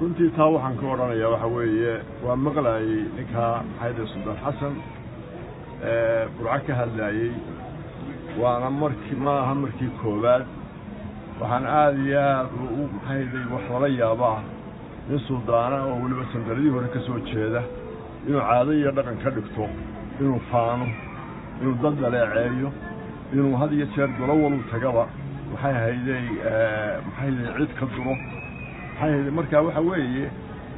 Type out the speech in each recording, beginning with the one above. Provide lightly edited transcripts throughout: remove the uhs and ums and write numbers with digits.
runtii taa waxaan ka odhanayaa waxa weeye waa maqlaayay ninka xayde Sultan Xasan burca ka hadlayay waana maaha markii koowaad waxaan aad iyo aad u hayday wax lala yaabaa in suldaana oo weliba sandaradii hore ka soo jeeda inuu caado iyo dhaqan ka dhigto inuu faano inuu dad daleeceeyo inuu had iyo jeer golo walu tagaba waxay hayday cid ka duro waxay markaa waxa weeye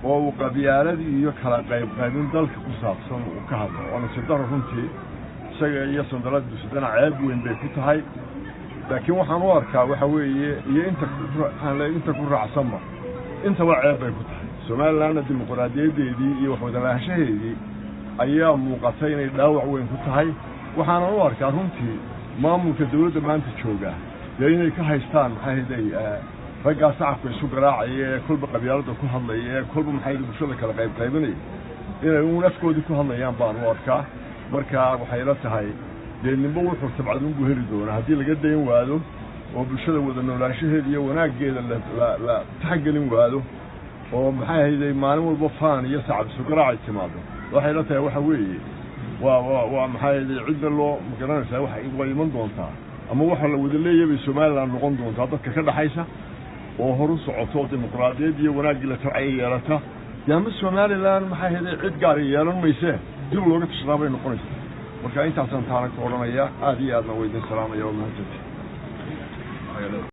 oo uu qabyaaladii iyo kala qaybin dalka ku saabsan uu ka hadlo oo sidoo runtii isaga iyo sandaladdu sidana ceeb weyn bay ku tahay laakiin waxaan u arkaa waxa weeye iyo inta ku raacsanba inta waa ceeb bay ku tahay Soomaaliland dimuqraadiyadeedii iyo wax wada lahaanshaheedii ayaa muuqatay inay dhaawac weyn ku tahay waxaan u arkaa runtii maamulka dawladda maanta jooga inay ka haystaan maxay ragga shacabka isu garaacay kulba qabyaalada ku hadlay kulba maxay bulshada kala qaybinay inay uu nafkoodii ku hadlayaan baan u arkaa marka waxay la tahay ninba wuxuu tabcad ugu heli doonaa hadii laga dayn waado oo bulshada wada noolaanshaheeda iyo wanaageeda la taxagelin waado oo maxay hayday maalin walba faan iyo shacab isu garaacay timaado waxay la tahay waxa weeye waa maxay cid loo magaranaysaa waxa iman doontaa ama waxa la wada leeyahay Soomaaliland noqon doontaa dadka ka dhaxaysa oo horu socoto dimuqraadiyad iyo wanaag la tabcay yeelata yaama Soomaaliland maxay hayday cid gaar yeelan mayse dib looga tashraabay noqonaysa marka intaas aan taana ka odhanaya aad iyo aadna weydiin salaamayo mahadsanid